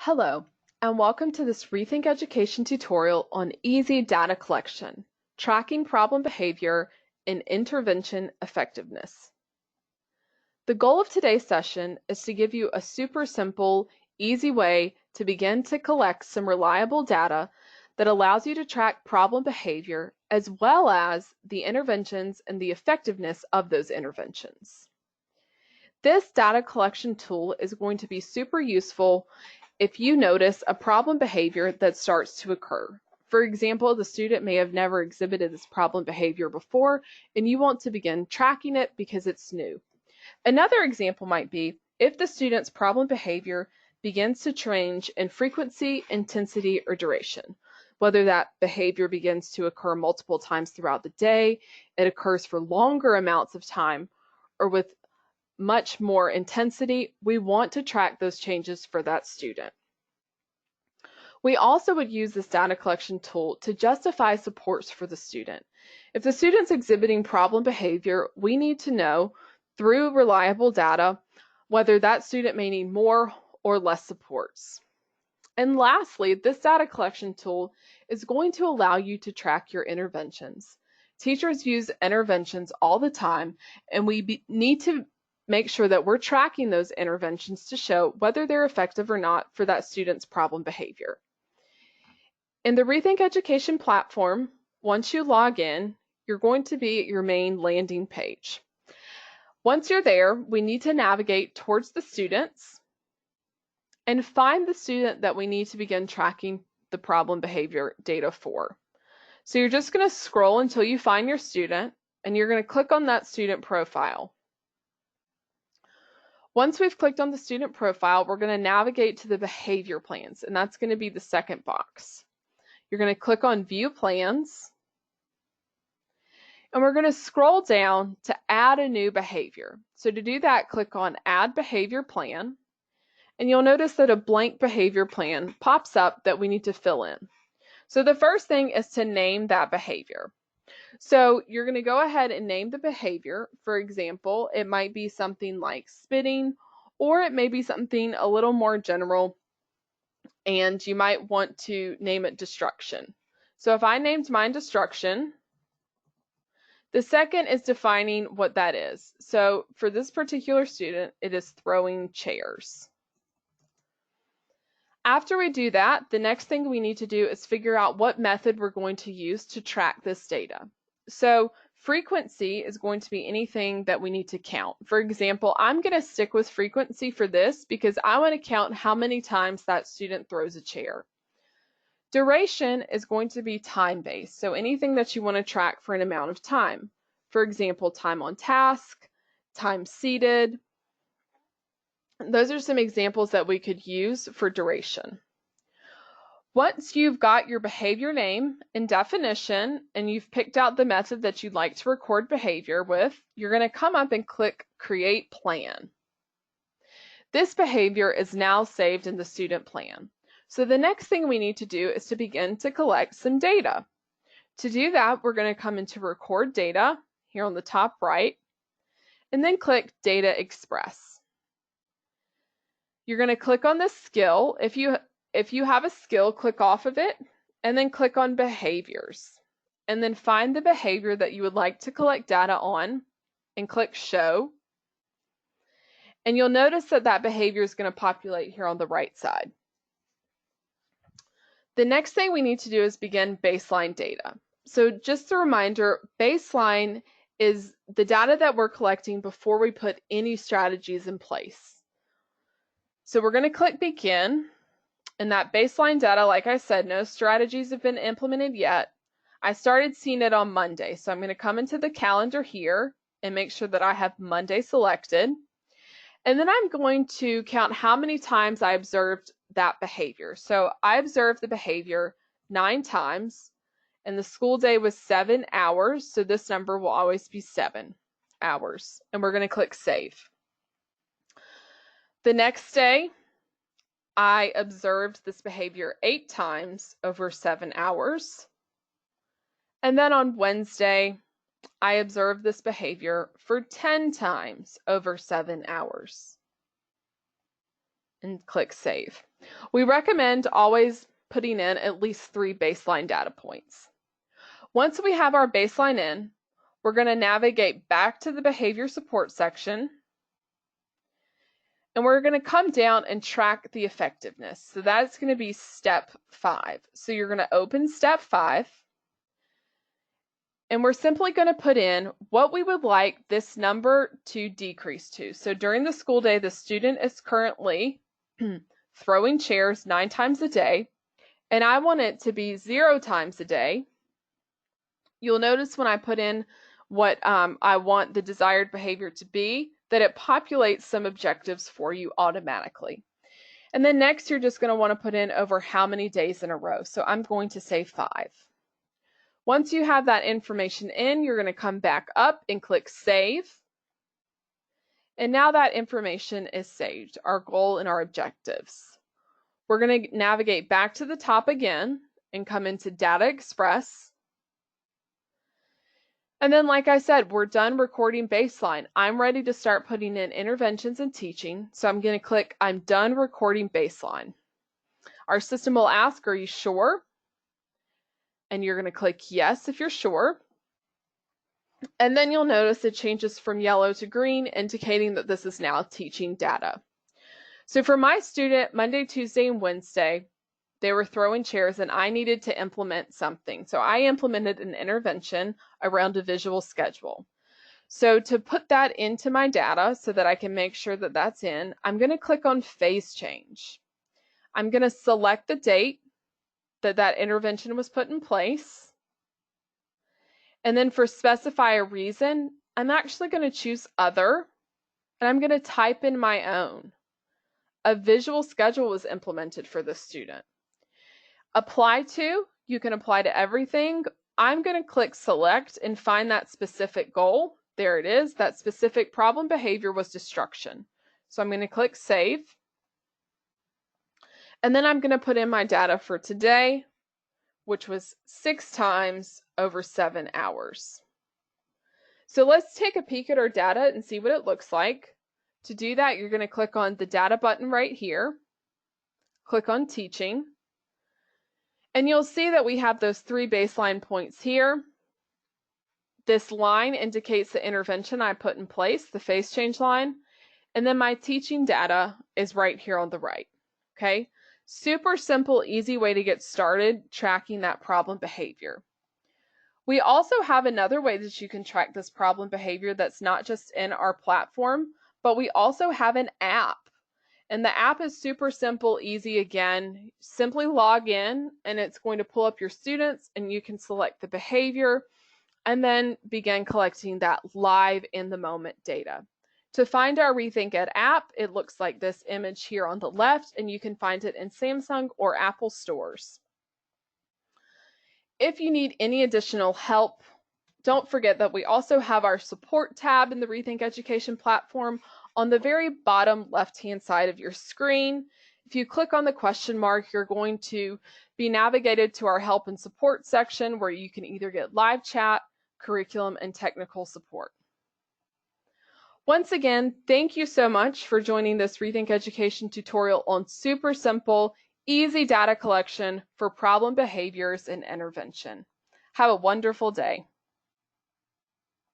Hello, and welcome to this Rethink Education tutorial on easy data collection, tracking problem behavior, and intervention effectiveness. The goal of today's session is to give you a super simple, easy way to begin to collect some reliable data that allows you to track problem behavior as well as the interventions and the effectiveness of those interventions. This data collection tool is going to be super useful if you notice a problem behavior that starts to occur. For example, the student may have never exhibited this problem behavior before, and you want to begin tracking it because it's new. Another example might be if the student's problem behavior begins to change in frequency, intensity, or duration. Whether that behavior begins to occur multiple times throughout the day, it occurs for longer amounts of time, or with much more intensity, we want to track those changes for that student. We also would use this data collection tool to justify supports for the student. If the student's exhibiting problem behavior, we need to know through reliable data whether that student may need more or less supports. And lastly, this data collection tool is going to allow you to track your interventions. Teachers use interventions all the time, and we need to make sure that we're tracking those interventions to show whether they're effective or not for that student's problem behavior. In the Rethink Education platform, once you log in, you're going to be at your main landing page. Once you're there, we need to navigate towards the students and find the student that we need to begin tracking the problem behavior data for. So you're just going to scroll until you find your student, and you're going to click on that student profile. Once we've clicked on the student profile, we're going to navigate to the behavior plans, and that's going to be the second box. You're going to click on View Plans, and we're going to scroll down to add a new behavior. So to do that, click on Add Behavior Plan, and you'll notice that a blank behavior plan pops up that we need to fill in. So the first thing is to name that behavior. So you're going to go ahead and name the behavior. For example, it might be something like spitting, or it may be something a little more general, and you might want to name it destruction. So if I named mine destruction, the second is defining what that is. So for this particular student, it is throwing chairs. After we do that, the next thing we need to do is figure out what method we're going to use to track this data. So frequency is going to be anything that we need to count. For example, I'm going to stick with frequency for this because I want to count how many times that student throws a chair. Duration is going to be time-based, so anything that you want to track for an amount of time. For example, time on task, time seated. Those are some examples that we could use for duration. Once you've got your behavior name and definition, and you've picked out the method that you'd like to record behavior with, you're going to come up and click Create Plan. This behavior is now saved in the student plan. So the next thing we need to do is to begin to collect some data. To do that, we're going to come into Record Data here on the top right, and then click Data Express. You're going to click on the skill. If you have a skill, click off of it, and then click on Behaviors. And then find the behavior that you would like to collect data on, and click Show. And you'll notice that that behavior is going to populate here on the right side. The next thing we need to do is begin baseline data. So just a reminder, baseline is the data that we're collecting before we put any strategies in place. So we're going to click Begin, and that baseline data, like I said, no strategies have been implemented yet. I started seeing it on Monday, so I'm going to come into the calendar here and make sure that I have Monday selected. And then I'm going to count how many times I observed that behavior. So I observed the behavior 9 times, and the school day was 7 hours, so this number will always be 7 hours. And we're going to click Save. The next day, I observed this behavior 8 times over 7 hours. And then on Wednesday, I observed this behavior for 10 times over 7 hours. And click Save. We recommend always putting in at least 3 baseline data points. Once we have our baseline in, we're going to navigate back to the behavior support section, and we're going to come down and track the effectiveness. So that's going to be step 5. So you're going to open step 5, and we're simply going to put in what we would like this number to decrease to. So during the school day, the student is currently throwing chairs 9 times a day, and I want it to be 0 times a day. You'll notice when I put in what I want the desired behavior to be, that it populates some objectives for you automatically. And then next, you're just going to want to put in over how many days in a row. So I'm going to say 5. Once you have that information in, you're going to come back up and click Save. And now that information is saved, our goal and our objectives. We're going to navigate back to the top again and come into Data Express. And then, like I said, we're done recording baseline. I'm ready to start putting in interventions and teaching. So I'm going to click I'm done recording baseline. Our system will ask, are you sure? And you're going to click yes if you're sure. And then you'll notice it changes from yellow to green, indicating that this is now teaching data. So for my student, Monday, Tuesday, and Wednesday, they were throwing chairs and I needed to implement something. So I implemented an intervention around a visual schedule. So to put that into my data so that I can make sure that that's in, I'm going to click on phase change. I'm going to select the date that that intervention was put in place. And then for specify a reason, I'm actually going to choose other, and I'm going to type in my own. A visual schedule was implemented for this student. Apply to, you can apply to everything. I'm going to click select and find that specific goal. There it is. That specific problem behavior was destruction. So I'm going to click save. And then I'm going to put in my data for today, which was 6 times over 7 hours. So let's take a peek at our data and see what it looks like. To do that, you're going to click on the data button right here. Click on teaching. And you'll see that we have those 3 baseline points here. This line indicates the intervention I put in place, the phase change line. And then my teaching data is right here on the right. Okay? Super simple, easy way to get started tracking that problem behavior. We also have another way that you can track this problem behavior that's not just in our platform, but we also have an app. And the app is super simple, easy again. Simply log in and it's going to pull up your students and you can select the behavior and then begin collecting that live in the moment data. To find our Rethink Ed app, it looks like this image here on the left, and you can find it in Samsung or Apple stores. If you need any additional help, don't forget that we also have our support tab in the Rethink Education platform on the very bottom left-hand side of your screen. If you click on the question mark, you're going to be navigated to our help and support section where you can either get live chat, curriculum, and technical support. Once again, thank you so much for joining this Rethink Education tutorial on super simple, easy data collection for problem behaviors and intervention. Have a wonderful day.